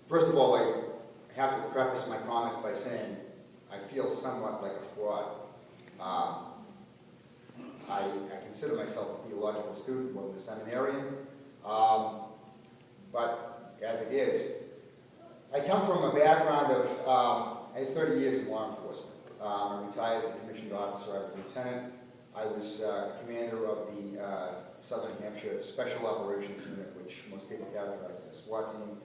First of all, I have to preface my comments by saying I feel somewhat like a fraud. I consider myself a theological student more than a seminarian, but as it is, I come from a background of, I had 30 years in law enforcement. I retired as a commissioned officer, I was a lieutenant. I was commander of the Southern Hampshire Special Operations Unit, which most people characterize as a SWAT team.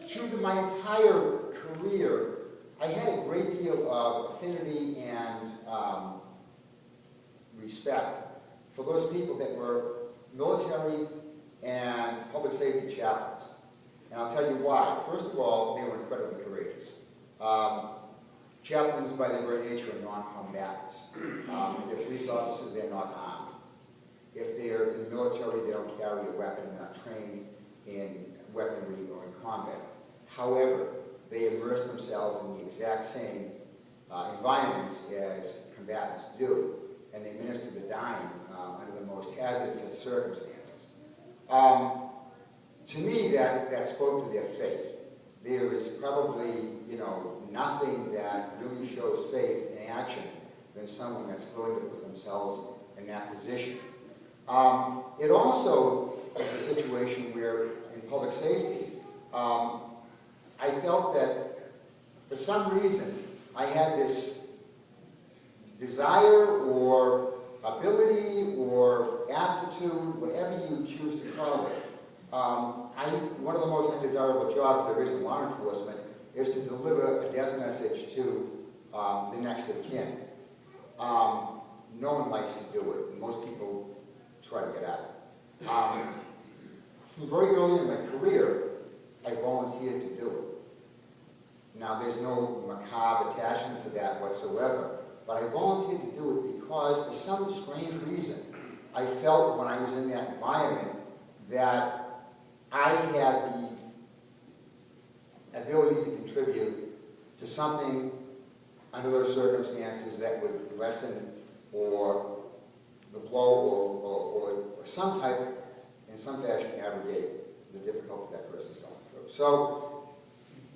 Through my entire career, I had a great deal of affinity and respect for those people that were military and public safety chaplains. And I'll tell you why. First of all, they were incredibly courageous. Chaplains, by their very nature, are non-combatants. If they're police officers, they're not armed. If they're in the military, they don't carry a weapon, they're not trained in weaponry or in combat. However, they immerse themselves in the exact same environments as combatants do, and they minister to dying under the most hazardous of circumstances. To me, that spoke to their faith. There is probably, nothing that really shows faith in action than someone that's willing to put themselves in that position. It also is a situation where, in public safety, I felt that for some reason I had this desire or ability or aptitude, whatever you choose to call it. One of the most undesirable jobs there is in law enforcement is to deliver a death message to the next of kin. No one likes to do it. Most people try to get out of it. From very early in my career, I volunteered to do it. Now, there's no macabre attachment to that whatsoever, but I volunteered to do it because, for some strange reason, I felt when I was in that environment that I had the ability to contribute to something under those circumstances that would lessen or the blow or some type, in some fashion, abrogate the difficulty that person's going through. So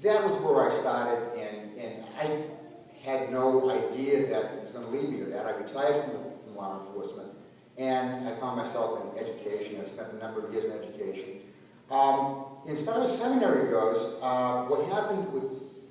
that was where I started, and I had no idea that it was going to lead me to that. I retired from law enforcement, and I found myself in education. I spent a number of years in education. As far as seminary goes, what happened with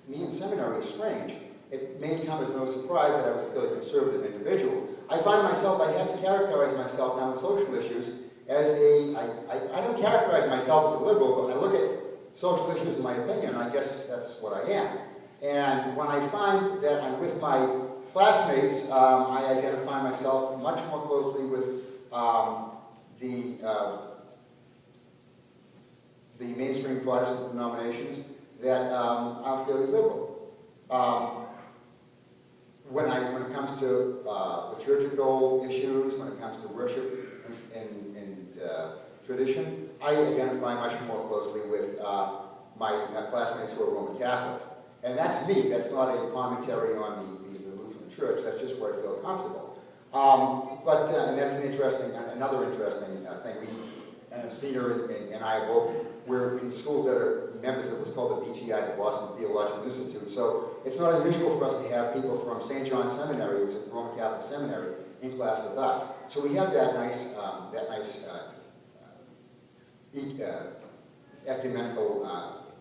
me in seminary is strange. It may come as no surprise that I was a fairly conservative individual. I find myself, I have to characterize myself now on social issues as I don't characterize myself as a liberal, but when I look at social issues in my opinion, I guess that's what I am. And when I find that I'm with my classmates, I identify myself much more closely with the mainstream Protestant denominations that are fairly liberal. When it comes to liturgical issues, when it comes to worship and tradition, I identify much more closely with my classmates who are Roman Catholic. And that's me. That's not a commentary on the Lutheran Church. That's just where I feel comfortable. And that's another interesting thing. Senior and I both were in schools that are members of what's called the BTI, the Boston Theological Institute. So it's not unusual for us to have people from St. John's Seminary, which is a Roman Catholic seminary, in class with us. So we have that nice ecumenical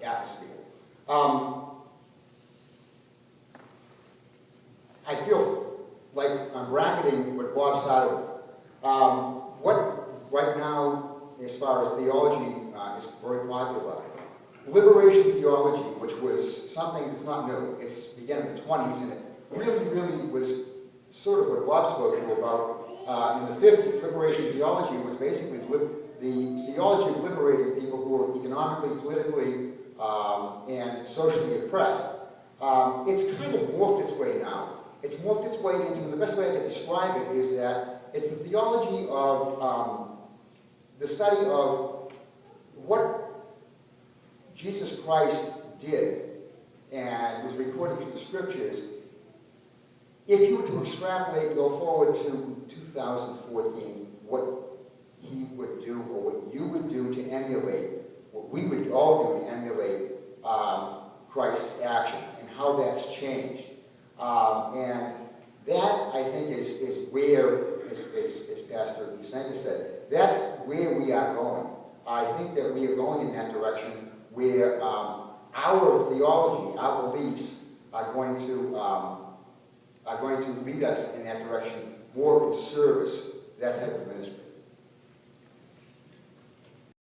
atmosphere. I feel like I'm bracketing what Bob started with. What right now, as far as theology is very popular, liberation theology, which was something that's not new. It's began in the 20s, and it really was sort of what Bob spoke to about in the 50s. Liberation theology was basically the theology of liberating people who were economically, politically, and socially oppressed. It's kind of morphed its way now. It's morphed its way into, the best way I can describe it is that it's the theology of the study of what Jesus Christ did and was recorded through the scriptures. If you were to extrapolate, go forward to 2014, what he would do or what you would do to emulate, what we would all do to changed. And that, I think, is where, as Pastor Busenka said, that's where we are going. I think that we are going in that direction where our theology, our beliefs are going to lead us in that direction, more in service, that type of ministry.